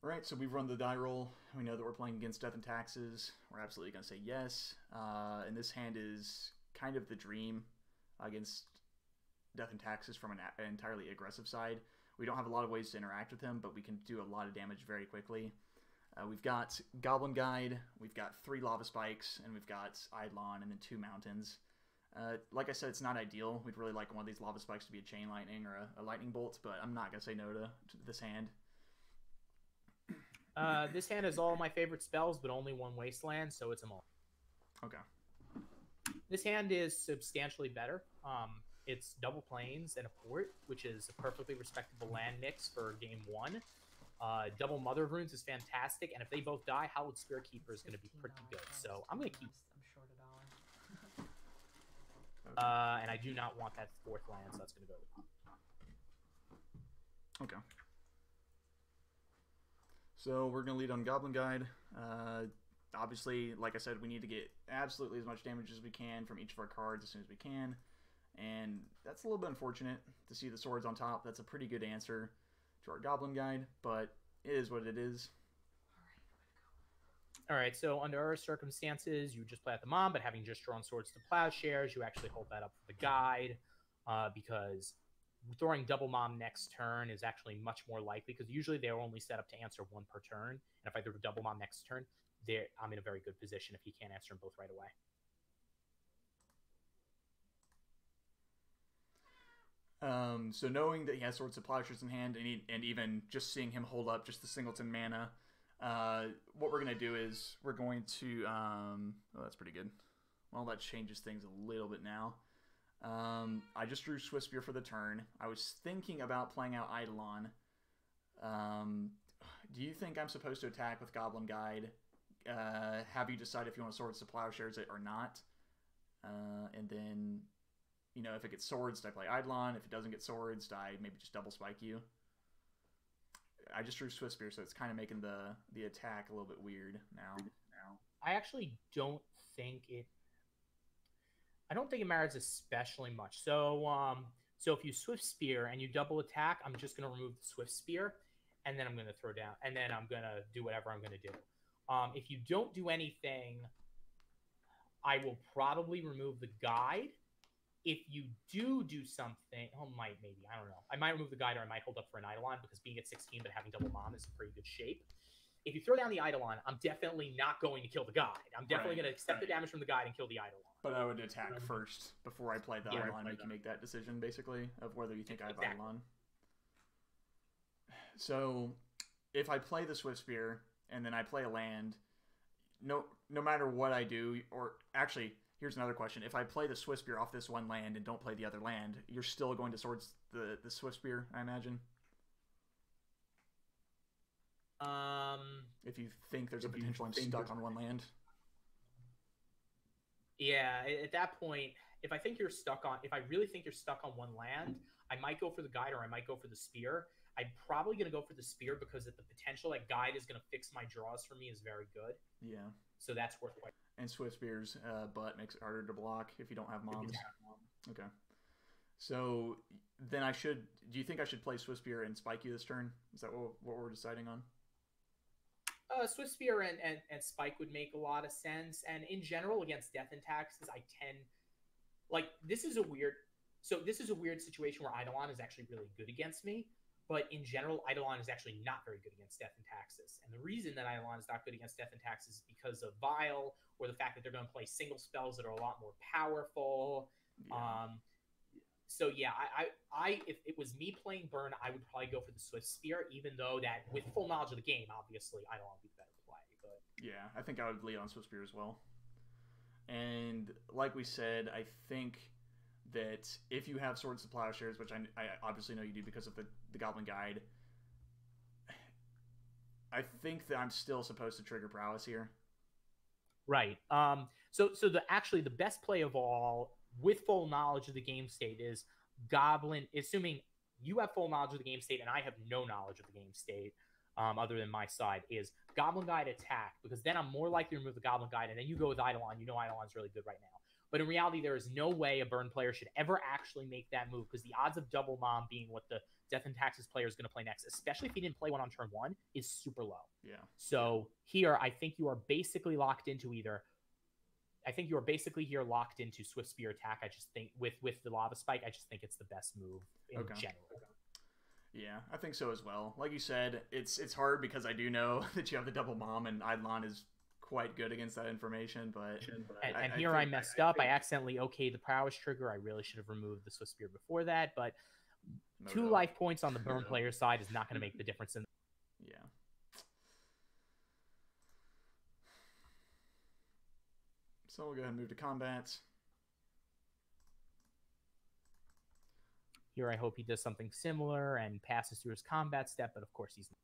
All right, so we've run the die roll. We know that we're playing against Death and Taxes. We're absolutely going to say yes. And this hand is kind of the dream against Death and Taxes from an entirely aggressive side. We don't have a lot of ways to interact with him, but we can do a lot of damage very quickly. We've got Goblin Guide, we've got 3 Lava Spikes, and we've got Eidolon and then 2 Mountains. Like I said, it's not ideal. We'd really like one of these Lava Spikes to be a Chain Lightning or a Lightning Bolt, but I'm not going to say no to this hand. This hand has all my favorite spells, but only one Wasteland, so it's a mulligan. Okay. This hand is substantially better. It's double plains and a port, which is a perfectly respectable land mix for game 1. Double Mother of Runes is fantastic, and if they both die, Hallowed Spirit Keeper is going to be pretty good. So I'm going to keep. I'm short a dollar. And I do not want that 4th land, so that's going to go to the top. Okay. So we're going to lead on Goblin Guide. Obviously, like I said, we need to get absolutely as much damage as we can from each of our cards as soon as we can. And that's a little bit unfortunate to see the swords on top. That's a pretty good answer to our Goblin Guide, but it is what it is. All right, so under our circumstances, you just play at the Mom, but having just drawn Swords to Plowshares, you actually hold that up for the guide because throwing Double Mom next turn is actually much more likely because usually they're only set up to answer 1 per turn. And if I throw Double Mom next turn, I'm in a very good position if he can't answer them both right away. So knowing that he has Swords to Plowshares in hand, and even just seeing him hold up just the Singleton mana, what we're going to do is we're going to... oh, that's pretty good. Well, that changes things a little bit now. I just drew Swiftspear for the turn. I was thinking about playing out Eidolon. Do you think I'm supposed to attack with Goblin Guide? Have you decided if you want to Swords to Plowshares it or not? And then, you know, if it gets Swords, do I play Eidolon? If it doesn't get Swords, do I maybe just double spike you? I just drew Swiftspear, so it's kind of making the attack a little bit weird now. I actually don't think it... I don't think it matters especially much. So so if you Swiftspear and you double attack, I'm just going to remove the Swiftspear, and then I'm going to throw down, and then I'm going to do whatever I'm going to do. If you don't do anything, I will probably remove the guide. If you do something, maybe, I don't know. I might remove the guide or I might hold up for an Eidolon because being at 16 but having double Mom is in pretty good shape. If you throw down the Eidolon, I'm definitely not going to kill the guide. I'm definitely going to accept the damage from the guide and kill the Eidolon. But I would attack first before I play the Eidolon, make you make that decision, basically, of whether you think I have Eidolon. So, if I play the Swiftspear and then I play a land, no matter what I do, or actually, here's another question. If I play the Swiftspear off this one land and don't play the other land, you're still going to Swords the Swiftspear, I imagine? If you think there's a potential I'm stuck on one land. Yeah, at that point, if I really think you're stuck on one land, I might go for the guide or I might go for the spear. I'm probably going to go for the spear because the potential that guide is going to fix my draws for me is very good. Yeah. So that's worth it. And Swiftspear's butt makes it harder to block if you don't have moms. Okay. So then do you think I should play Swiftspear and spike you this turn? Is that what we're deciding on? Swiftspear and Spike would make a lot of sense. And in general, against Death and Taxes, this is a weird situation where Eidolon is actually really good against me. But in general, Eidolon is actually not very good against Death and Taxes. And the reason that Eidolon is not good against Death and Taxes is because of Vile, or the fact that they're going to play single spells that are a lot more powerful. Yeah. So yeah, if it was me playing Burn, I would probably go for the Swiftspear, even though that with full knowledge of the game, obviously, Eidolon would be the better play. But yeah, I think I would lead on Swiftspear as well. And like we said, I think that if you have Swords to Plowshares, which I obviously know you do because of the Goblin Guide, I think that I'm still supposed to trigger Prowess here. Right. So the best play of all, with full knowledge of the game state, is Goblin, assuming you have full knowledge of the game state and I have no knowledge of the game state other than my side, is Goblin Guide attack, because then I'm more likely to remove the Goblin Guide, and then you go with Eidolon. You know Eidolon's really good right now. But in reality, there is no way a Burn player should ever actually make that move, because the odds of Double Mom being what the Death and Taxes player is going to play next, especially if he didn't play one on turn 1, is super low. Yeah. So here, I think you are basically locked into either. I think you are basically here locked into Swift Spear attack. I just think with the Lava Spike, I just think it's the best move in general. Yeah, I think so as well. Like you said, it's hard because I do know that you have the double mom, and Eidolon is quite good against that information, but... And here I messed up. I accidentally okayed the prowess trigger. I really should have removed the Swift Spear before that, but 2 life points on the burn player side is not going to make the difference. Yeah. So we'll go ahead and move to combat. Here I hope he does something similar and passes through his combat step, but of course he's not.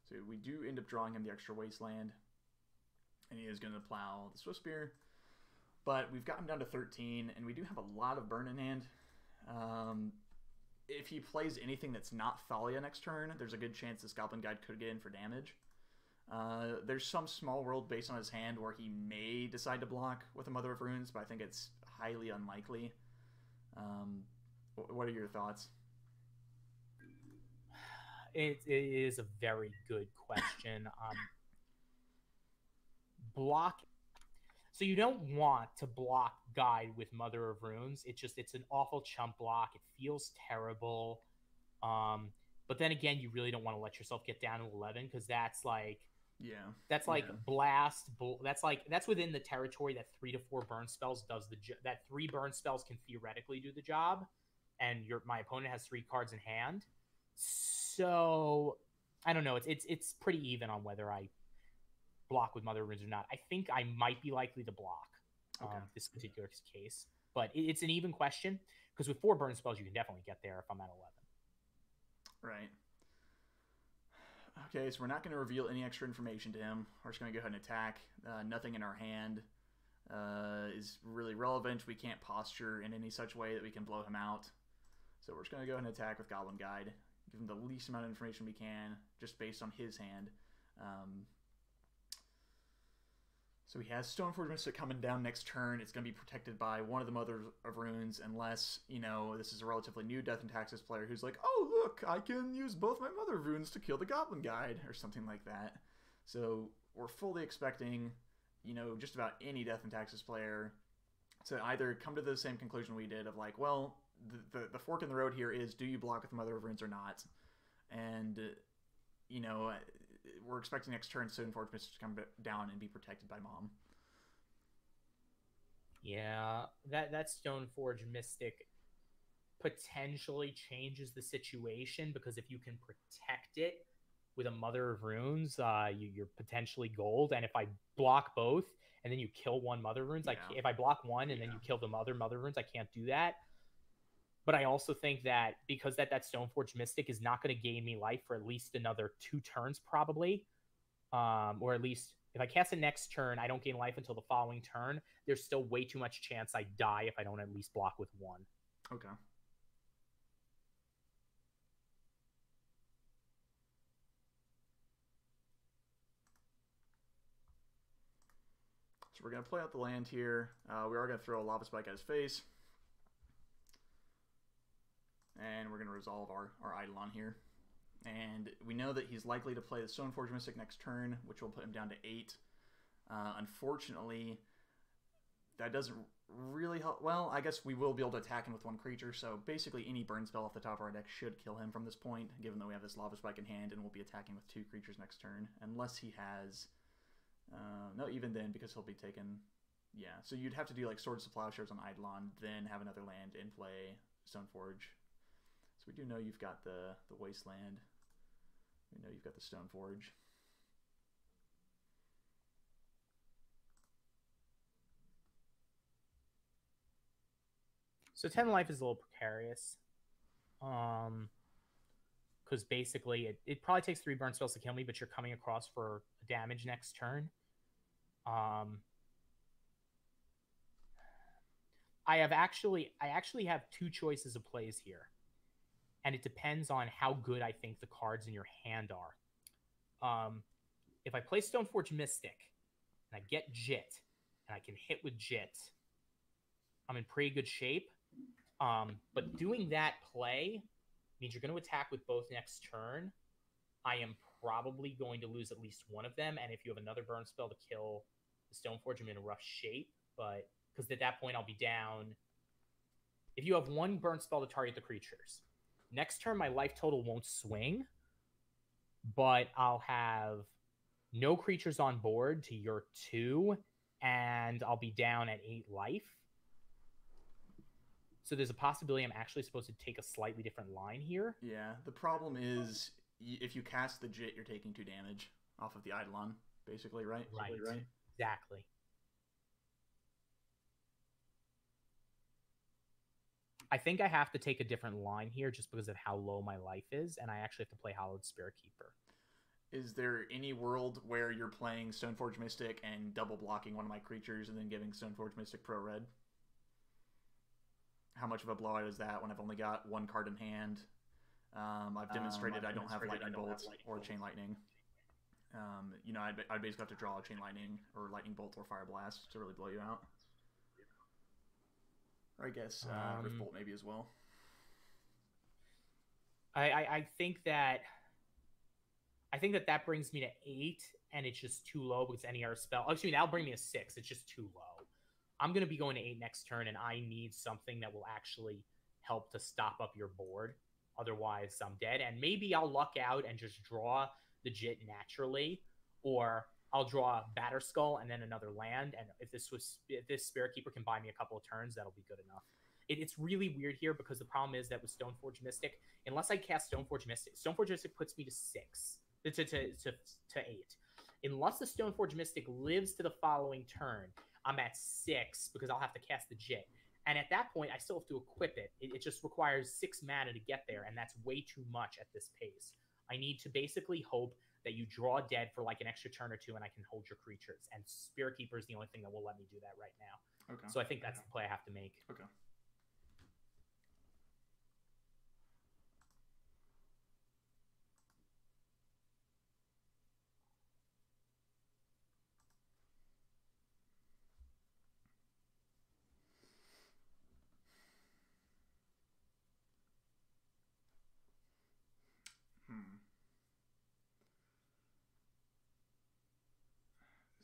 So we do end up drawing him the extra wasteland, and he is going to plow the Swift Spear. But we've got him down to 13, and we do have a lot of burn in hand. If he plays anything that's not Thalia next turn, there's a good chance this Goblin Guide could get in for damage. There's some small world based on his hand where he may decide to block with a Mother of Runes, but I think it's highly unlikely. What are your thoughts? It is a very good question. Block. So you don't want to block Guide with Mother of Runes. It's an awful chump block. It feels terrible. But then again, you really don't want to let yourself get down to 11 because that's like blast. That's within the territory that 3 to 4 burn spells does that 3 burn spells can theoretically do the job, and my opponent has 3 cards in hand. So I don't know. It's pretty even on whether I block with Mother of Runes or not. I think I might be likely to block this particular case, but it's an even question because with 4 burn spells you can definitely get there if I'm at 11. Right. Okay, so we're not going to reveal any extra information to him. We're just going to go ahead and attack. Nothing in our hand is really relevant. We can't posture in any such way that we can blow him out. So we're just going to go ahead and attack with Goblin Guide. Give him the least amount of information we can, just based on his hand. So he has Stoneforge Mystic coming down next turn. It's going to be protected by one of the Mother of Runes, unless, this is a relatively new Death and Taxes player who's like, oh, look, I can use both my Mother of Runes to kill the Goblin Guide, or something like that. So we're fully expecting, just about any Death and Taxes player to either come to the same conclusion we did of like, well, the fork in the road here is, do you block with Mother of Runes or not? And, we're expecting next turn Stoneforge Mystic to come down and be protected by Mom. Yeah, that Stoneforge Mystic potentially changes the situation because if you can protect it with a Mother of Runes, you're potentially gold. And if I block both and then you kill one Mother of Runes, if I block one and then you kill the Mother of Runes, I can't do that. But I also think that because that Stoneforge Mystic is not going to gain me life for at least another 2 turns probably, or at least if I cast it next turn, I don't gain life until the following turn. There's still way too much chance I die if I don't at least block with 1. Okay. So we're going to play out the land here. We are going to throw a Lava Spike at his face. And we're going to resolve our Eidolon here. And we know that he's likely to play the Stoneforge Mystic next turn, which will put him down to 8. Unfortunately, that doesn't really help. Well, I guess we will be able to attack him with 1 creature, so basically any burn spell off the top of our deck should kill him from this point, given that we have this Lava Spike in hand, and we'll be attacking with 2 creatures next turn, unless he has... no, even then, because he'll be taken... Yeah, so you'd have to do like Swords to Plowshares on Eidolon, then have another land in play, Stoneforge. So we do know you've got the Wasteland. We know you've got the Stoneforge. So 10 life is a little precarious. Because basically it probably takes 3 burn spells to kill me, but you're coming across for damage next turn. I actually have 2 choices of plays here. And it depends on how good I think the cards in your hand are. If I play Stoneforge Mystic and I get Jit and I can hit with Jit, I'm in pretty good shape. But doing that play means you're going to attack with both next turn. I am probably going to lose at least one of them, and if you have another burn spell to kill the Stoneforge, I'm in a rough shape. But because at that point I'll be down. If you have one burn spell to target the creatures, next turn my life total won't swing, but I'll have no creatures on board to your 2, and I'll be down at 8 life. So there's a possibility I'm actually supposed to take a slightly different line here. Yeah, the problem is if you cast the Jit, you're taking 2 damage off of the Eidolon, basically, right? Right. Exactly. I think I have to take a different line here just because of how low my life is, and I actually have to play Hallowed Spirit Keeper. Is there any world where you're playing Stoneforge Mystic and double blocking one of my creatures and then giving Stoneforge Mystic Pro Red? How much of a blowout is that when I've only got 1 card in hand? I've demonstrated I don't have Lightning Bolt or Chain Lightning. You know, I'd basically have to draw a Chain Lightning or Lightning Bolt or Fire Blast to really blow you out. Or I guess Rift Bolt maybe as well. I think that brings me to 8, and it's just too low because any other spell. Actually, that'll bring me to 6. It's just too low. I'm going to be going to 8 next turn, and I need something that will actually help to stop up your board. Otherwise, I'm dead. And maybe I'll luck out and just draw the Jit naturally, or I'll draw Batterskull and then another land. And if this Spirit Keeper can buy me a couple of turns, that'll be good enough. It's really weird here because the problem is that with Stoneforge Mystic, unless I cast Stoneforge Mystic puts me to 6. To 8. Unless the Stoneforge Mystic lives to the following turn, I'm at 6 because I'll have to cast the Jit. And at that point, I still have to equip it. It just requires 6 mana to get there, and that's way too much at this pace. I need to basically hope that you draw dead for like an extra turn or 2, and I can hold your creatures. And Spirit Keeper is the only thing that will let me do that right now. Okay. So I think that's the play I have to make. Okay.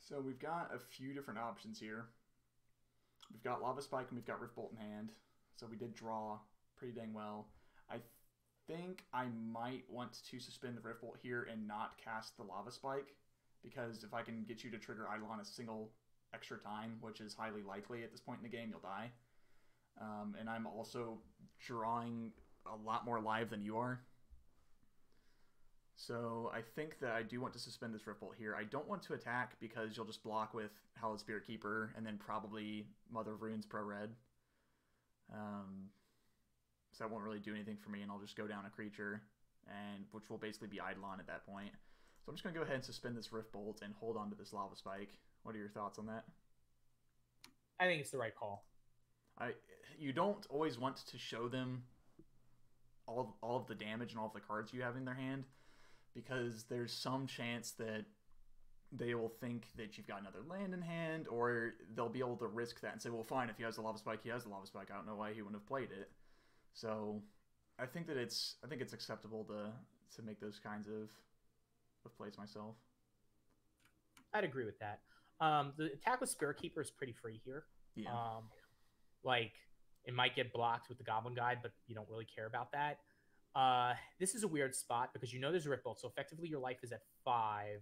So we've got a few different options here. We've got Lava Spike and we've got Rift Bolt in hand. So we did draw pretty dang well. I think I might want to suspend the Rift Bolt here and not cast the Lava Spike, because if I can get you to trigger Eidolon a single extra time, which is highly likely at this point in the game, you'll die. And I'm also drawing a lot more live than you are. So I think that I do want to suspend this Rift Bolt here. I don't want to attack because you'll just block with Hallowed Spirit Keeper and then probably Mother of Runes Pro Red. So that won't really do anything for me, and I'll just go down a creature, and which will basically be Eidolon at that point. So I'm just going to go ahead and suspend this Rift Bolt and hold on to this Lava Spike. What are your thoughts on that? I think it's the right call. You don't always want to show them all of the damage and all of the cards you have in their hand, because there's some chance that they will think that you've got another land in hand, or they'll be able to risk that and say, well, fine, if he has the Lava Spike, he has the Lava Spike. I don't know why he wouldn't have played it. So I think that it's acceptable to make those kinds of plays myself. I'd agree with that. The attack with Spirit Keeper is pretty free here. Yeah. Like, it might get blocked with the Goblin Guide, but you don't really care about that. This is a weird spot because you know there's a Rift Bolt, so effectively your life is at 5.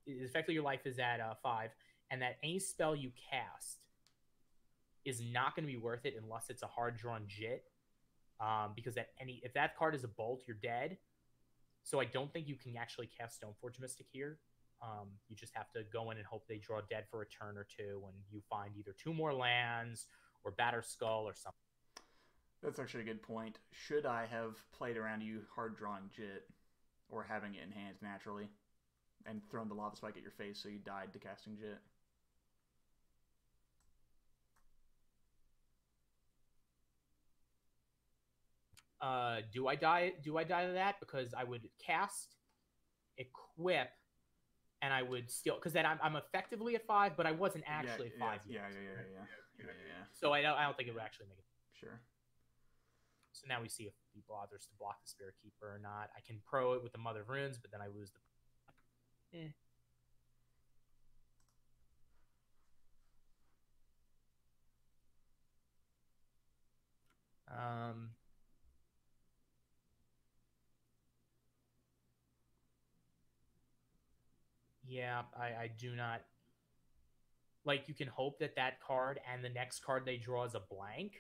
Effectively your life is at 5, and that any spell you cast is not going to be worth it unless it's a hard drawn Jit. Because if that card is a Bolt, you're dead. So I don't think you can actually cast Stoneforge Mystic here. You just have to go in and hope they draw dead for a turn or 2, and you find either 2 more lands or Batterskull or something. That's actually a good point. Should I have played around you hard-drawing Jit, or having it in hand naturally, and thrown the Lava Spike at your face so you died to casting Jit? Do I die to that? Because I would cast, equip, and I would still, because then I'm effectively at 5, but I wasn't actually at 5 yet. Yeah. So I don't think it would actually make it. Sure. So now we see if he bothers to block the Spirit Keeper or not. I can pro it with the Mother of Runes, but then I lose the... Yeah, I do not... Like, you can hope that that card and the next card they draw is a blank.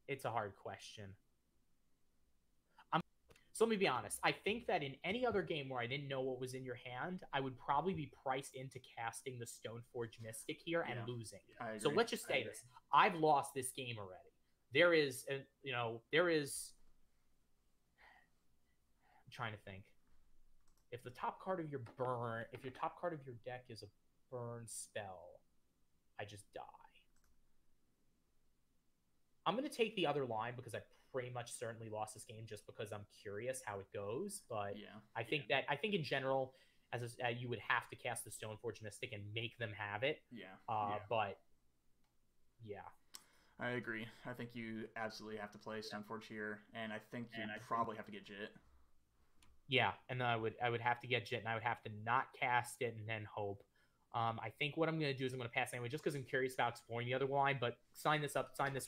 It's a hard question. So let me be honest. I think that in any other game where I didn't know what was in your hand, I would probably be priced into casting the Stoneforge Mystic here and losing. So let's just say this. I've lost this game already. There is, I'm trying to think. If the top card of your top card of your deck is a burn spell, I just die. I'm going to take the other line because I pretty much certainly lost this game just because I'm curious how it goes. But I think in general, you would have to cast the Stoneforge Mystic and make them have it. But yeah. I agree. I think you absolutely have to play Stoneforge here, and I think you probably have to get Jit. Yeah, and I would have to get Jit, and I would have to not cast it and then hope. I think what I'm going to do is I'm going to pass anyway, just because I'm curious about exploring the other line. But sign this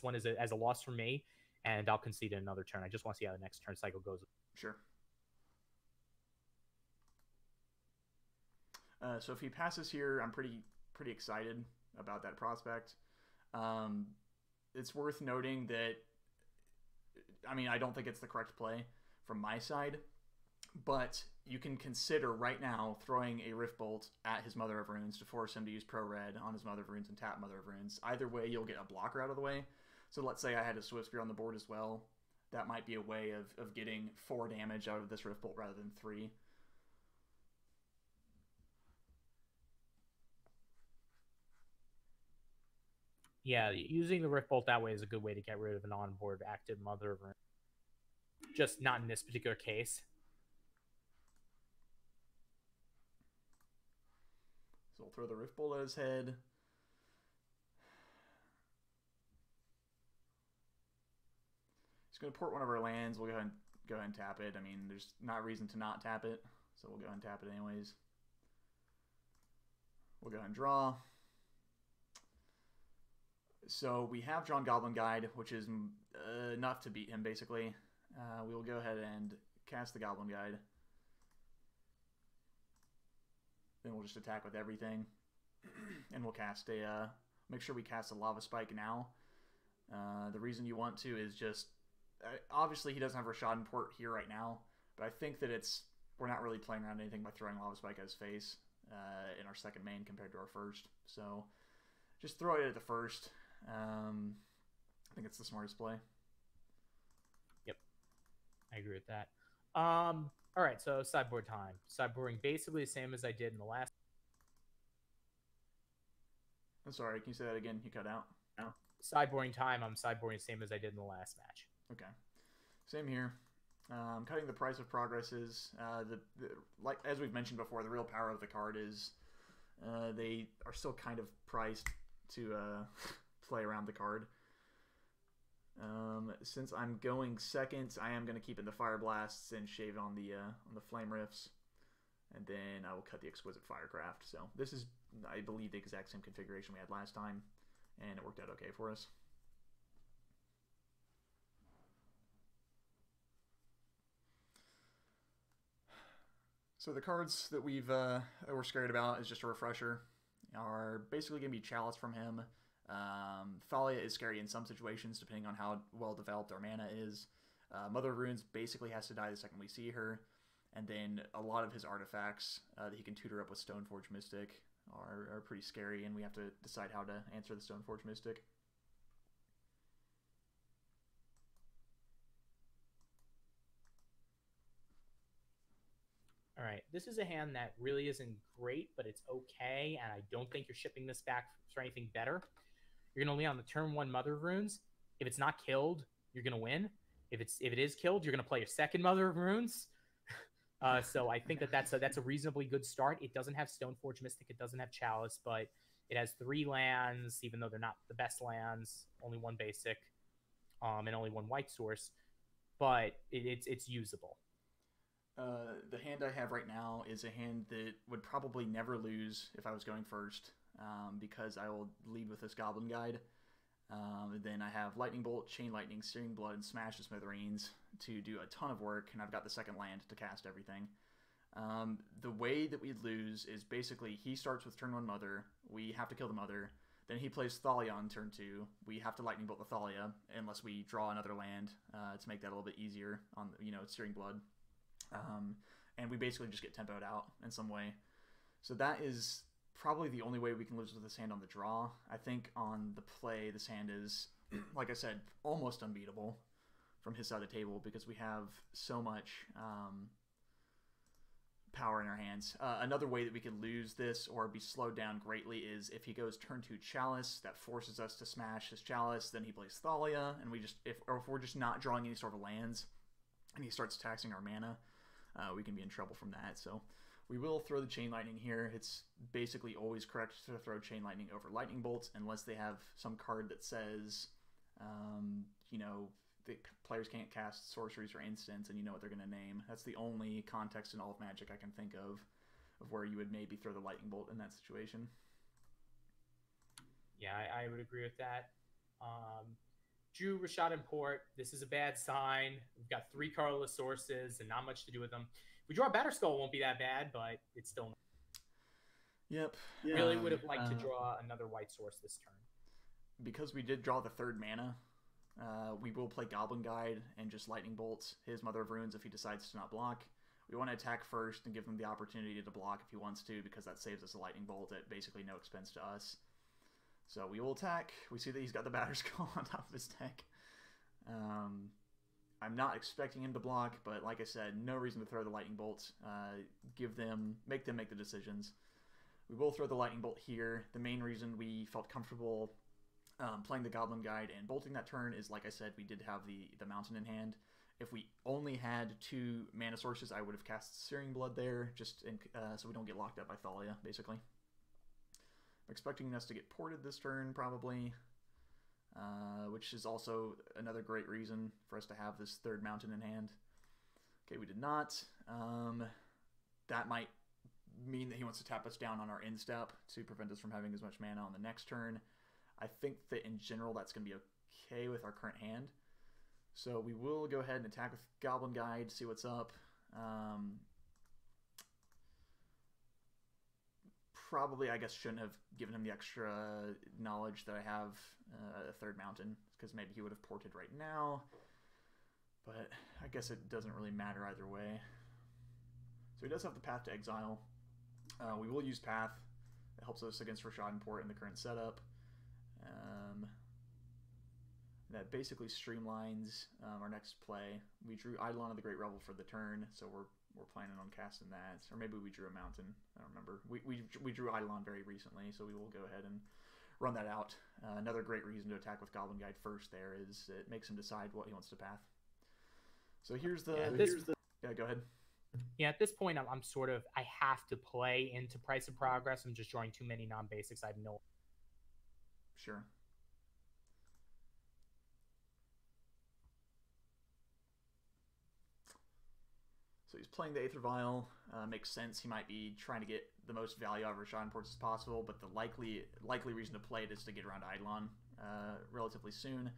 one as a loss for me, and I'll concede another turn. I just want to see how the next turn cycle goes. Sure. So if he passes here, I'm pretty excited about that prospect. It's worth noting that, I mean, I don't think it's the correct play from my side, but you can consider right now throwing a Rift Bolt at his Mother of Runes to force him to use Pro Red on his Mother of Runes and tap Mother of Runes. Either way, you'll get a blocker out of the way. So let's say I had a Swift Spear on the board as well. That might be a way of getting 4 damage out of this Rift Bolt rather than 3. Yeah, using the Rift Bolt that way is a good way to get rid of an on-board active Mother of Runes. Just not in this particular case. So we'll throw the Rift Bolt at his head. He's going to port one of our lands. We'll go ahead and tap it. I mean, there's not reason to not tap it, so we'll go ahead and tap it anyways. We'll go ahead and draw. So we have drawn Goblin Guide, which is enough to beat him, basically. We will go ahead and cast the Goblin Guide. Then we'll just attack with everything. And we'll cast make sure we cast a Lava Spike now. The reason you want to is just, obviously he doesn't have Rishadan Port here right now, but I think that we're not really playing around anything by throwing Lava Spike at his face in our second main compared to our first. So just throw it at the first. I think it's the smartest play. Yep, I agree with that. All right, so sideboard time. Sideboarding basically the same as I did in the last. I'm sorry, can you say that again? You cut out. No. Sideboarding time. I'm sideboarding the same as I did in the last match. Okay, same here. Cutting the price of progress is like as we've mentioned before, the real power of the card is they are still kind of priced to play around the card. Since I'm going second, I am going to keep in the Fire Blasts and shave on the Flame Rifts, and then I will cut the Exquisite Firecraft. So this is, I believe, the exact same configuration we had last time, and it worked out okay for us. So the cards that we're scared about, is just a refresher, are basically going to be Chalice from him. Thalia is scary in some situations, depending on how well developed our mana is. Mother of Runes basically has to die the second we see her, and then a lot of his artifacts that he can tutor up with Stoneforge Mystic are pretty scary, and we have to decide how to answer the Stoneforge Mystic. All right, this is a hand that really isn't great, but it's okay, and I don't think you're shipping this back for anything better. You're going to lean on the turn 1 Mother of Runes. If it's not killed, you're going to win. If it is killed, you're going to play your second Mother of Runes. So I think that's a reasonably good start. It doesn't have Stoneforge Mystic. It doesn't have Chalice, but It has 3 lands, even though they're not the best lands. Only 1 basic, and only 1 white source, but it's usable. The hand I have right now is a hand that would probably never lose if I was going first, because I will lead with this Goblin Guide. Then I have Lightning Bolt, Chain Lightning, Searing Blood, and Smash the Smithereens to do a ton of work, and I've got the second land to cast everything. The way that we lose is basically he starts with turn 1 Mother, we have to kill the Mother, then he plays Thalia on turn 2, we have to Lightning Bolt the Thalia, unless we draw another land to make that a little bit easier on, Searing Blood. And we basically just get tempoed out in some way. So that is probably the only way we can lose with this hand on the draw. I think on the play, this hand is, like I said, almost unbeatable from his side of the table because we have so much power in our hands. Another way that we could lose this or be slowed down greatly is if he goes turn 2 Chalice, that forces us to smash his Chalice, then he plays Thalia, and if we're just not drawing any sort of lands, and he starts taxing our mana, we can be in trouble from that. So we will throw the Chain Lightning here. It's basically always correct to throw Chain Lightning over Lightning Bolts unless they have some card that says, the players can't cast sorceries or instants, and you know what they're going to name. That's the only context in all of Magic I can think of where you would maybe throw the Lightning Bolt in that situation. Yeah, I would agree with that. Drew Rishadan Port. This is a bad sign. We've got 3 colorless sources and not much to do with them. If we draw a Batterskull, it won't be that bad, but it's still. Yep. Really would have liked to draw another white source this turn. Because we did draw the 3rd mana, we will play Goblin Guide and just Lightning Bolts his Mother of Runes if he decides to not block. We want to attack first and give him the opportunity to block if he wants to, because that saves us a Lightning Bolt at basically no expense to us. So we will attack. We see that he's got the Batterskull on top of his deck. I'm not expecting him to block, but like I said, no reason to throw the Lightning Bolts. Make them make the decisions. We will throw the Lightning Bolt here. The main reason we felt comfortable playing the Goblin Guide and bolting that turn is, like I said, we did have the Mountain in hand. If we only had 2 mana sources, I would have cast Searing Blood there, so we don't get locked up by Thalia, basically. I'm expecting us to get ported this turn, probably, which is also another great reason for us to have this 3rd Mountain in hand. Okay, we did not. That might mean that he wants to tap us down on our end step to prevent us from having as much mana on the next turn. I think that in general that's going to be okay with our current hand. So we will go ahead and attack with Goblin Guide, see what's up. Probably, I guess, shouldn't have given him the extra knowledge that I have a 3rd Mountain, because maybe he would have ported right now. But I guess it doesn't really matter either way. So he does have the Path to Exile. We will use Path. It helps us against Rishadan Port in the current setup. That basically streamlines our next play. We drew Eidolon of the Great Revel for the turn, so we're planning on casting that. Or maybe we drew a Mountain. I don't remember. We drew Eidolon very recently, so we will go ahead and run that out. Another great reason to attack with Goblin Guide first there is it makes him decide what he wants to path. So here's the... Yeah, go ahead. Yeah, at this point, I'm sort of... I have to play into Price of Progress. I'm just drawing too many non-basics. I have no... Sure. So he's playing the Aether Vial. Makes sense. He might be trying to get the most value out of Rishadan Ports as possible, but the likely reason to play it is to get around Eidolon relatively soon.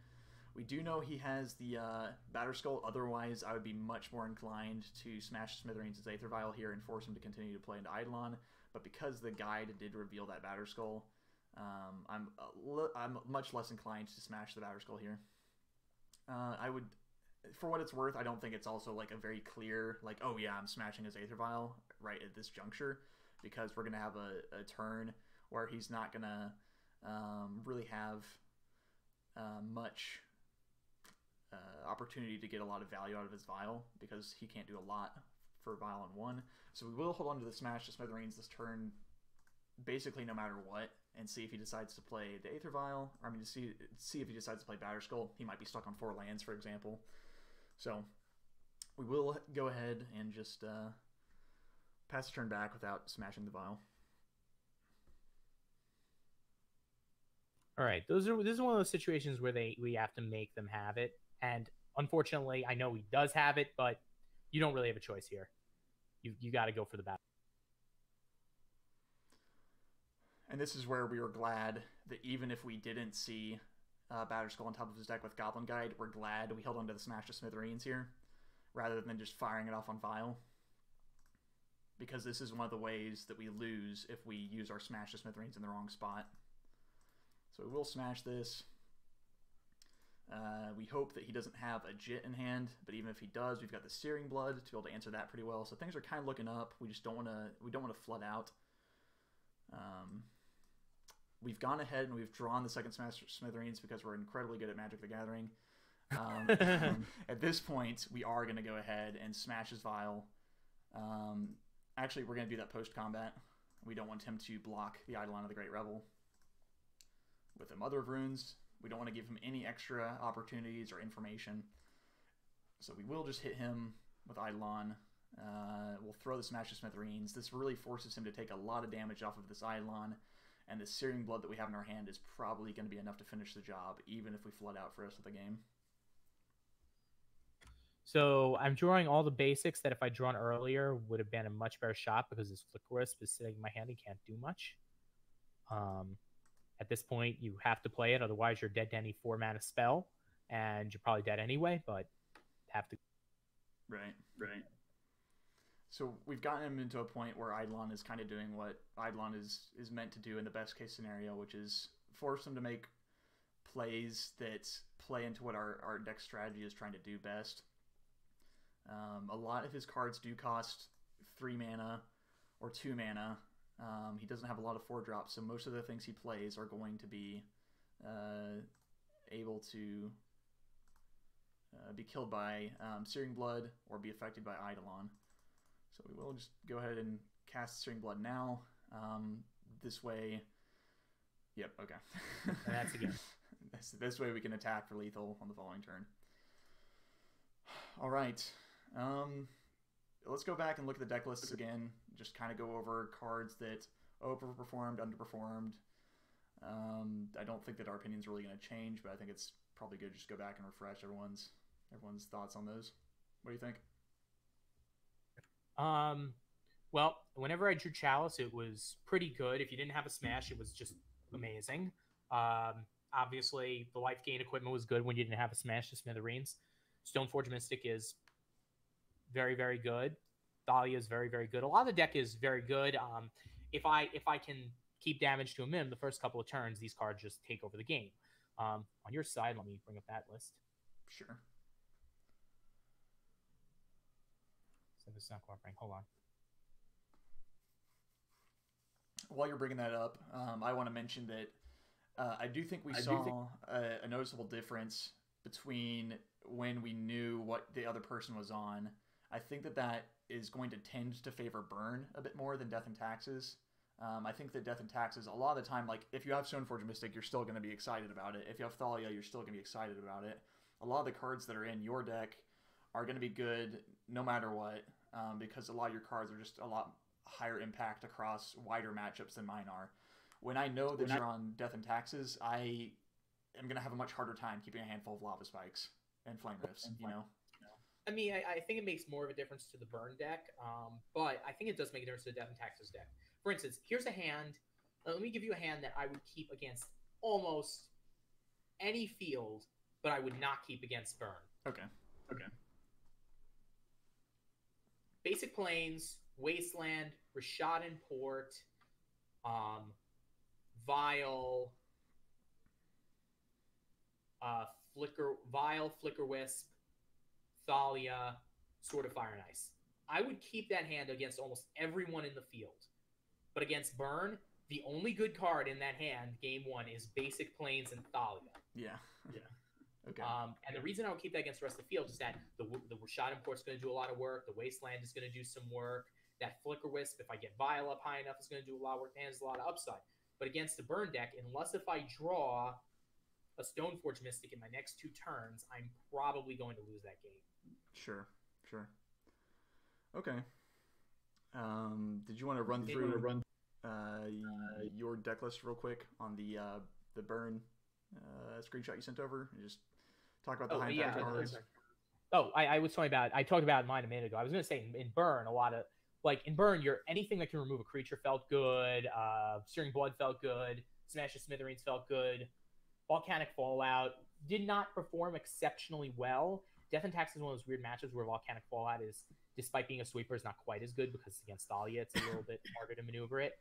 We do know he has the Batterskull. Otherwise, I would be much more inclined to smash Smithereens' Aether Vial here and force him to continue to play into Eidolon. But because the guide did reveal that Batterskull, I'm much less inclined to smash the Batterskull here. I would... For what it's worth, I don't think it's also like a very clear, like, oh yeah, I'm smashing his Aether Vial right at this juncture, because we're going to have a turn where he's not going to really have much opportunity to get a lot of value out of his Vial, because he can't do a lot for Vial on 1. So we will hold on to the Smash to Smithereens this turn, basically no matter what, and see if he decides to play the Aether Vial. I mean, to see if he decides to play Batterskull. He might be stuck on 4 lands, for example. So we will go ahead and just pass the turn back without smashing the Vial. All right, this is one of those situations where we have to make them have it, and unfortunately, I know he does have it, but you don't really have a choice here. You got to go for the battle. And this is where we were glad that even if we didn't see Batterskull on top of his deck with Goblin Guide, we're glad we held on to the Smash to Smithereens here, rather than just firing it off on Vial. Because this is one of the ways that we lose if we use our Smash to Smithereens in the wrong spot. So we will smash this. We hope that he doesn't have a Jit in hand, but even if he does, we've got the Searing Blood to be able to answer that pretty well. So things are kind of looking up. We just don't want to flood out. We've gone ahead and we've drawn the second Smash Smithereens because we're incredibly good at Magic the Gathering. At this point, we are going to go ahead and smash his Vial. Actually, we're going to do that post-combat. We don't want him to block the Eidolon of the Great Revel. With the Mother of Runes, we don't want to give him any extra opportunities or information. So we will just hit him with Eidolon. We'll throw the Smash to Smithereens. This really forces him to take a lot of damage off of this Eidolon. And the Searing Blood that we have in our hand is probably going to be enough to finish the job, even if we flood out for the rest of the game. So I'm drawing all the basics that if I drawn earlier would have been a much better shot because this Flicker Wisp is sitting in my hand and can't do much. At this point, you have to play it, otherwise you're dead to any 4-mana spell, and you're probably dead anyway, but have to. Right. So we've gotten him into a point where Eidolon is kind of doing what Eidolon is meant to do in the best case scenario, which is force him to make plays that play into what our deck strategy is trying to do best. A lot of his cards do cost 3 mana or 2 mana. He doesn't have a lot of 4-drops, so most of the things he plays are going to be able to be killed by Searing Blood or be affected by Eidolon. So we will just go ahead and cast Searing Blood now. This way... Yep, okay. And that's again. This way we can attack for lethal on the following turn. All right. Let's go back and look at the deck lists again. Just kind of go over cards that overperformed, underperformed. I don't think that our opinion's really going to change, but I think it's probably good to just go back and refresh everyone's thoughts on those. What do you think? Well, whenever I drew Chalice, it was pretty good. If you didn't have a Smash, it was just amazing. Obviously, the life gain equipment was good when you didn't have a Smash to Smithereens. Stoneforge Mystic is very, very good. Thalia is very, very good. A lot of the deck is very good. If I can keep damage to a Mim the first couple of turns, these cards just take over the game. On your side, let me bring up that list. Sure. So this is not cooperating. Hold on. While you're bringing that up, I want to mention that I do think we saw a noticeable difference between when we knew what the other person was on. I think that is going to tend to favor Burn a bit more than Death and Taxes. I think that Death and Taxes, a lot of the time, like, if you have Stoneforge Mystic, you're still going to be excited about it. If you have Thalia, you're still going to be excited about it. A lot of the cards that are in your deck are going to be good no matter what, because a lot of your cards are just a lot higher impact across wider matchups than mine are. When I know that you're on Death and Taxes, I am going to have a much harder time keeping a handful of Lava Spikes and Flame Rifts, you know? I mean, I think it makes more of a difference to the Burn deck, but I think it does make a difference to the Death and Taxes deck. For instance, here's a hand. Let me give you a hand that I would keep against almost any field, but I would not keep against Burn. Okay. Basic Plains, Wasteland, Rishadan Port, Vial, Flicker Wisp, Thalia, Sword of Fire and Ice. I would keep that hand against almost everyone in the field. But against Burn, the only good card in that hand, game 1, is Basic Plains and Thalia. Yeah. Okay. And the reason I would keep that against the rest of the field is that the Rishadan Port's going to do a lot of work. The Wasteland is going to do some work. That Flicker Wisp, if I get Vial up high enough, is going to do a lot of work and has a lot of upside. But against the Burn deck, unless if I draw a Stoneforge Mystic in my next 2 turns, I'm probably going to lose that game. Sure. Okay. Did you want to run through your deck list real quick on the Burn screenshot you sent over? You just talk about the Oh high yeah. impact cards. Oh, I was talking about. I talked about mine a minute ago. I was going to say in Burn, a lot of like in Burn, anything that can remove a creature felt good. Searing Blood felt good. Smash the Smithereens felt good. Volcanic Fallout did not perform exceptionally well. Death and Tax is one of those weird matches where Volcanic Fallout is, despite being a sweeper, is not quite as good because against Thalia, it's a little bit harder to maneuver it.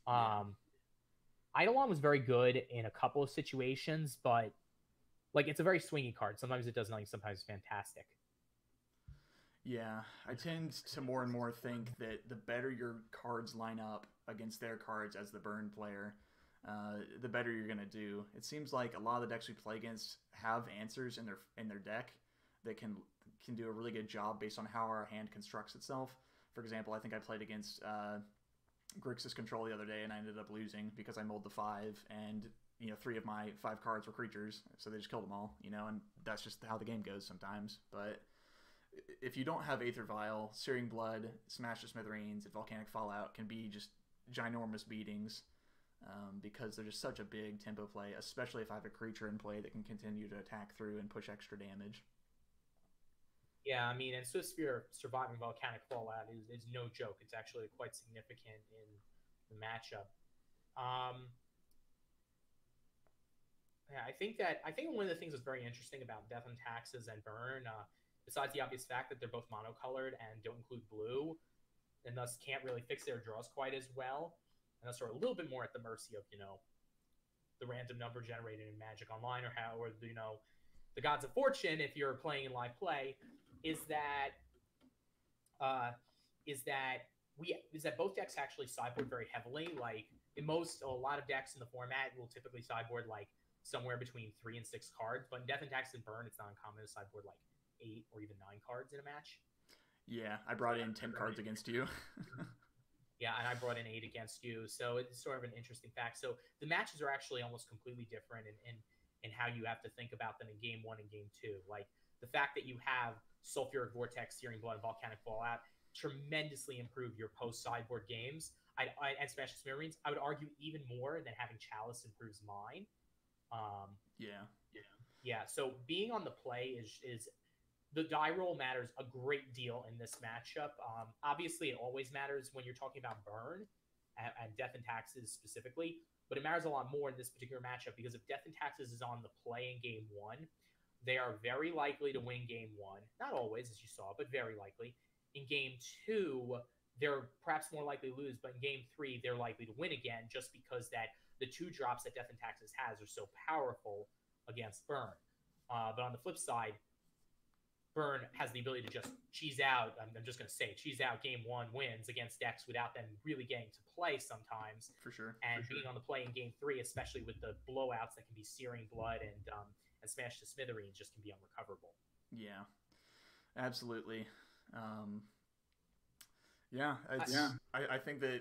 Eidolon was very good in a couple of situations, but like it's a very swingy card. Sometimes it does nothing, sometimes it's fantastic. Yeah, I tend to more and more think that the better your cards line up against their cards as the burn player, the better you're gonna do. It seems like a lot of the decks we play against have answers in their deck that can do a really good job based on how our hand constructs itself. For example, I think I played against Grixis Control the other day, and I ended up losing because I mulled the 5, and 3 of my 5 cards were creatures, so they just killed them all. And that's just how the game goes sometimes. But if you don't have Aether Vial, Searing Blood, Smash the Smithereens, and Volcanic Fallout can be just ginormous beatings because they're just such a big tempo play, especially if I have a creature in play that can continue to attack through and push extra damage. Yeah, I mean, and Swiftspear surviving Volcanic Fallout is no joke. It's actually quite significant in the matchup. Yeah, I think one of the things that's very interesting about Death and Taxes and Burn, besides the obvious fact that they're both monocolored and don't include blue, and thus can't really fix their draws quite as well, and thus are a little bit more at the mercy of the random number generated in Magic Online or the Gods of Fortune if you're playing in live play, is that both decks actually sideboard very heavily. Like a lot of decks in the format will typically sideboard like somewhere between 3 and 6 cards, but in Death and Tax and Burn, it's not uncommon to sideboard like 8 or even 9 cards in a match. Yeah, I brought in 10 cards against you. Yeah, and I brought in 8 against you, so it's sort of an interesting fact. So the matches are actually almost completely different in how you have to think about them in Game 1 and Game 2. Like the fact that you have Sulfuric Vortex, Searing Blood, and Volcanic Fallout tremendously improve your post-sideboard games. And Smash the Smithereens, I would argue even more than having Chalice improves mine. Yeah. So being on the play is the die roll matters a great deal in this matchup. Obviously, it always matters when you're talking about Burn and Death and Taxes specifically, but it matters a lot more in this particular matchup because if Death and Taxes is on the play in Game 1, they are very likely to win Game 1. Not always, as you saw, but very likely. In Game 2, they're perhaps more likely to lose, but in Game 3, they're likely to win again just because that the 2 drops that Death and Taxes has are so powerful against Burn. But on the flip side, Burn has the ability to just cheese out. I'm just going to say cheese out Game 1 wins against decks without them really getting to play sometimes. For sure. And being on the play in Game 3, especially with the blowouts that can be Searing Blood and Smash the Smithereens, just can be unrecoverable. Yeah, absolutely. I think that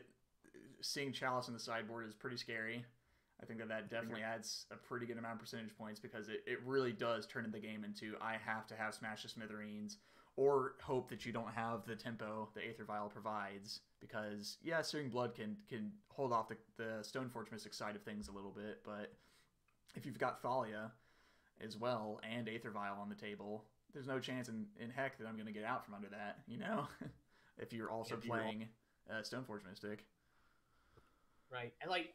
seeing Chalice in the sideboard is pretty scary. I think that definitely adds a pretty good amount of percentage points because it really does turn the game into I have to have Smash the Smithereens or hope that you don't have the tempo that Aether Vial provides because, yeah, Searing Blood can hold off the Stoneforge Mystic side of things a little bit, but if you've got Thalia as well and Aether Vial on the table, there's no chance in heck that I'm going to get out from under that, if you're also playing Stoneforge Mystic. Right. And like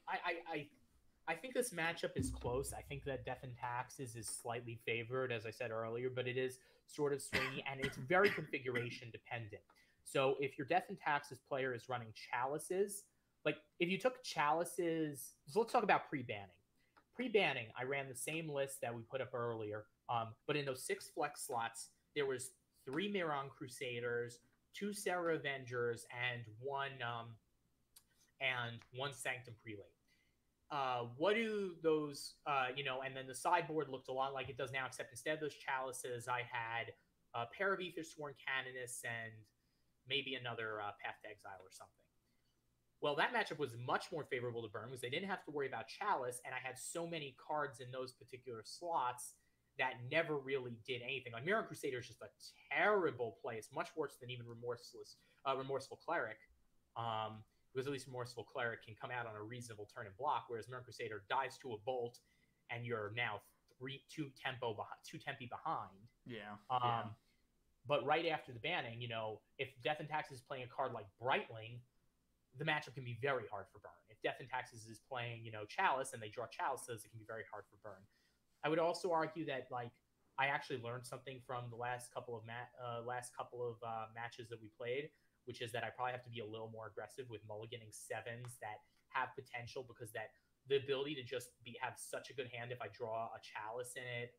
I think this matchup is close. I think that Death and Taxes is slightly favored, as I said earlier, but it is sort of swingy and it's very configuration dependent. So if your Death and Taxes player is running Chalices, like if you took Chalices, so let's talk about pre-banning. Pre-banning, I ran the same list that we put up earlier, but in those 6 flex slots, there was 3 Miron Crusaders, 2 Serra Avengers, and one Sanctum Prelate. What do those, and then the sideboard looked a lot like it does now, except instead of those Chalices, I had a pair of Aethersworn Canonists and maybe another Path to Exile or something. Well, that matchup was much more favorable to Burn because they didn't have to worry about Chalice, and I had so many cards in those particular slots that never really did anything. Like Miron Crusader is just a terrible play. It's much worse than even Remorseful Cleric. Because at least Remorseful Cleric can come out on a reasonable turn and block, whereas Miron Crusader dives to a bolt, and you're now two tempi behind. Yeah. But right after the banning, if Death and Taxes is playing a card like Brightling, the matchup can be very hard for Burn. If Death and Taxes is playing, Chalice and they draw Chalices, it can be very hard for Burn. I would also argue that I actually learned something from the last couple of matches that we played, which is that I probably have to be a little more aggressive with mulliganing 7s that have potential, because that the ability to just have such a good hand if I draw a Chalice in it,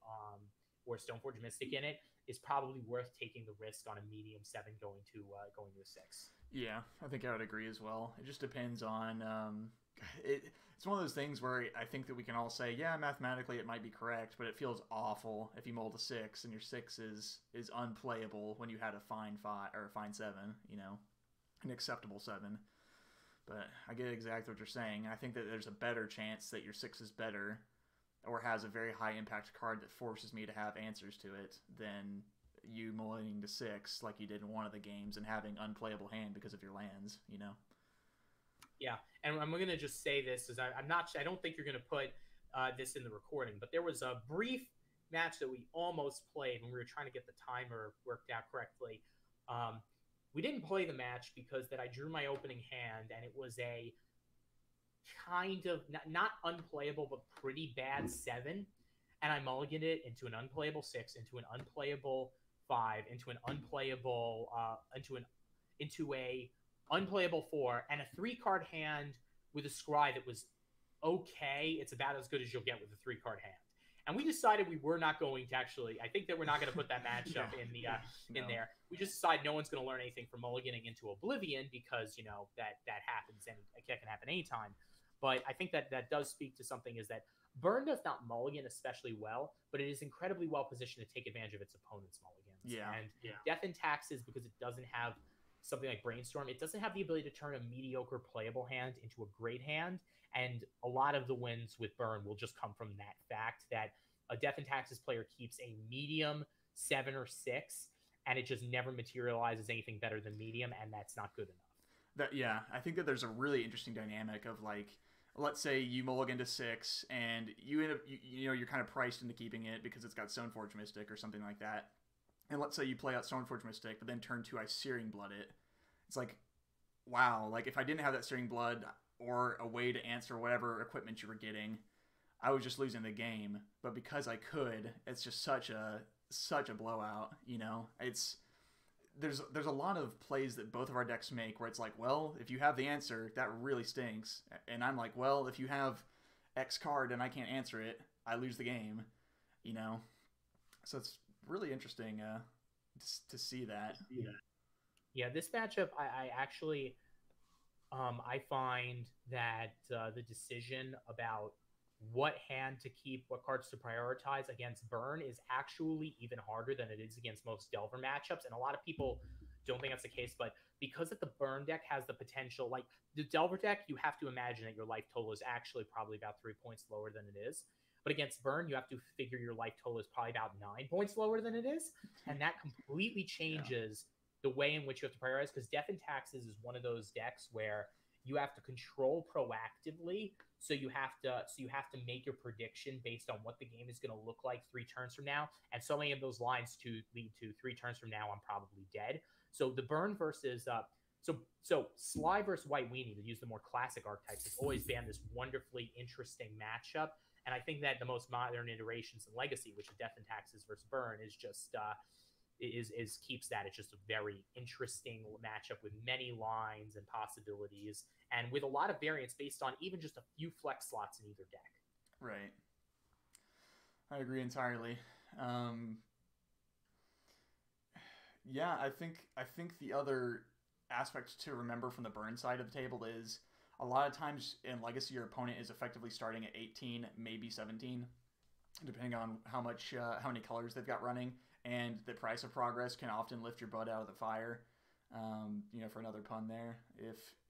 or Stoneforge Mystic in it, is probably worth taking the risk on a medium 7 going to a 6. Yeah, I think I would agree as well. It just depends on it's one of those things where I think that we can all say, yeah, mathematically it might be correct, but it feels awful if you mold a 6 and your 6 is unplayable when you had a fine 5 or a fine 7, an acceptable 7. But I get exactly what you're saying. I think that there's a better chance that your 6 is better or has a very high impact card that forces me to have answers to it than you mulling to 6 like you did in one of the games and having unplayable hand because of your lands, Yeah, and I'm going to just say this, is I don't think you're going to put this in the recording, but there was a brief match that we almost played when we were trying to get the timer worked out correctly. We didn't play the match because that I drew my opening hand, and it was a kind of not unplayable but pretty bad 7, and I mulliganed it into an unplayable 6, into an unplayable 5, into an unplayable into a unplayable 4, and a 3-card hand with a scry that was okay. It's about as good as you'll get with a 3-card hand. And we decided we were not going to actually. I think that we're not going to put that matchup in there. We just decided no one's going to learn anything from mulliganing into Oblivion, because that happens, and it can happen anytime. But I think that does speak to something, is that Burn does not mulligan especially well, but it is incredibly well positioned to take advantage of its opponent's mulligans. Yeah. And Death and Taxes, because it doesn't have something like Brainstorm, it doesn't have the ability to turn a mediocre playable hand into a great hand. And a lot of the wins with Burn will just come from that fact that a Death and Taxes player keeps a medium 7 or 6, and it just never materializes anything better than medium, and that's not good enough. I think that there's a really interesting dynamic of, like, let's say you mulligan to 6 and you end up, you're kind of priced into keeping it because it's got Stoneforge Mystic or something like that. And let's say you play out Stoneforge Mystic, but then turn 2 I Searing Blood it. It's like, wow, like if I didn't have that Searing Blood or a way to answer whatever equipment you were getting, I was just losing the game. But because I could, it's just such a blowout, There's a lot of plays that both of our decks make where it's like, well, if you have the answer, that really stinks. And I'm like, well, if you have X card and I can't answer it, I lose the game, So it's really interesting to see that. Yeah, this matchup, I actually, I find that the decision about what hand to keep, what cards to prioritize against Burn is actually even harder than it is against most Delver matchups. And a lot of people don't think that's the case, but because that the Burn deck has the potential, like the Delver deck, you have to imagine that your life total is actually probably about 3 points lower than it is. But against Burn, you have to figure your life total is probably about 9 points lower than it is. And that completely changes the way in which you have to prioritize, because Death and Taxes is one of those decks where you have to control proactively. So you have to make your prediction based on what the game is going to look like 3 turns from now. And so many of those lines to lead to 3 turns from now, I'm probably dead. So the Burn versus so Sly versus White Weenie, to use the more classic archetypes, has always been this wonderfully interesting matchup. And I think that the most modern iterations in Legacy, which is Death and Taxes versus Burn, is just keeps that. It's just a very interesting matchup with many lines and possibilities, and with a lot of variance based on even just a few flex slots in either deck. Right. I agree entirely. I think the other aspect to remember from the Burn side of the table is a lot of times in Legacy, your opponent is effectively starting at 18, maybe 17, depending on how many colors they've got running. And the price of progress can often lift your butt out of the fire. For another pun there,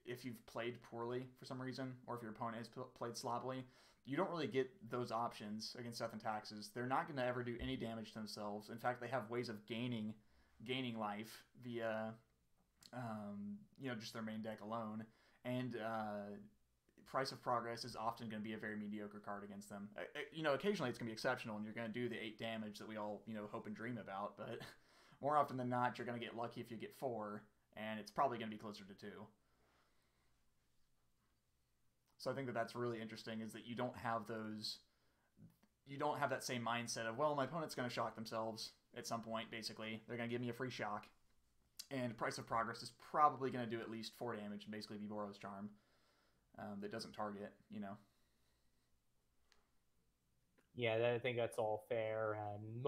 if you've played poorly for some reason, or if your opponent has played sloppily, you don't really get those options against Death and Taxes. They're not going to ever do any damage to themselves. In fact, they have ways of gaining life via, just their main deck alone. And Price of Progress is often going to be a very mediocre card against them. You know, occasionally it's going to be exceptional, and you're going to do the 8 damage that we all, you know, hope and dream about. But more often than not, you're going to get lucky if you get 4, and it's probably going to be closer to 2. So I think that that's really interesting, is that you don't have those. You don't have that same mindset of, well, my opponent's going to shock themselves at some point. Basically, they're going to give me a free shock, and Price of Progress is probably going to do at least 4 damage and basically be Boros Charm. That doesn't target, you know. Yeah, I think that's all fair, and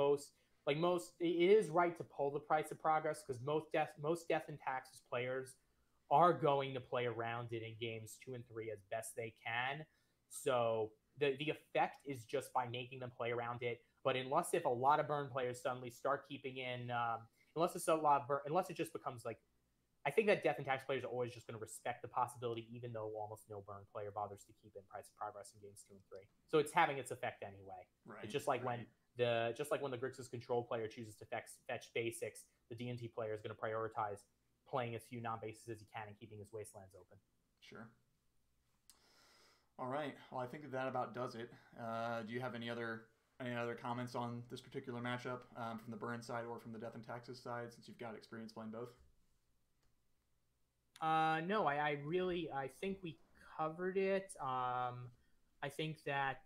it is right to pull the Price of Progress, because most Death and Taxes players are going to play around it in games 2 and 3 as best they can. So the effect is just by making them play around it. But unless if a lot of burn players suddenly start keeping in, unless it just becomes like, I think that Death and Tax players are always just going to respect the possibility, even though almost no burn player bothers to keep in Price of Progress in games 2 and 3. So it's having its effect anyway. Right. It's just like when the Grixis control player chooses to fetch basics, the D&T player is going to prioritize playing as few non-bases as he can and keeping his wastelands open. Sure. All right. Well, I think that about does it. Do you have any other comments on this particular matchup from the burn side or from the Death and Taxes side, since you've got experience playing both? No, I think we covered it. I think that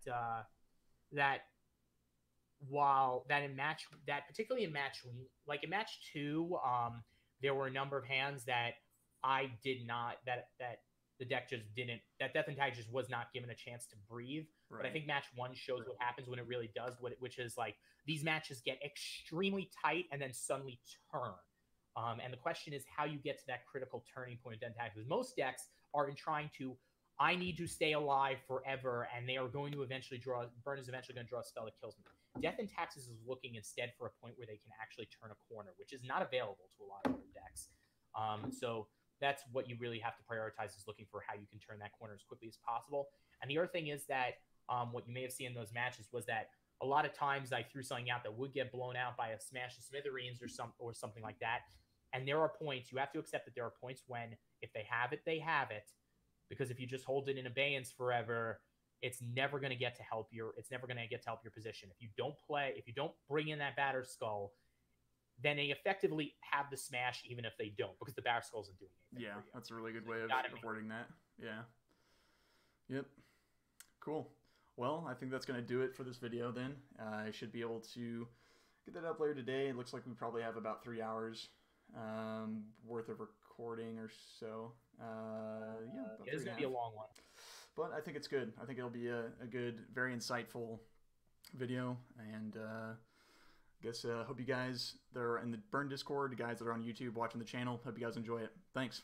particularly in match 2, there were a number of hands that I did not, that the deck just didn't, that Death and Tax just was not given a chance to breathe. Right. But I think match 1 shows what happens when it really does, which is like these matches get extremely tight and then suddenly turn. And the question is how you get to that critical turning point of Death and Taxes. Most decks are trying to, I need to stay alive forever, and they are going to eventually Burn is eventually going to draw a spell that kills me. Death and Taxes is looking instead for a point where they can actually turn a corner, which is not available to a lot of other decks. So that's what you really have to prioritize, is looking for how you can turn that corner as quickly as possible. And the other thing is that what you may have seen in those matches was that a lot of times I threw something out that would get blown out by a Smash of Smithereens or something like that. And there are points, you have to accept that there are points when, if they have it, they have it. Because if you just hold it in abeyance forever, it's never going to get to help your position. If you don't bring in that Battered Skull, then they effectively have the smash even if they don't, because the Battered Skull isn't doing anything. Yeah, that's a really good way of wording that. Yeah. Yep. Cool. Well, I think that's going to do it for this video then. I should be able to get that up later today. It looks like we probably have about 3 hours worth of recording or so. Yeah, it's going to be a long one. But I think it's good. I think it'll be a good, very insightful video. And I guess hope you guys that are in the Burn Discord, the guys that are on YouTube watching the channel, hope you guys enjoy it. Thanks.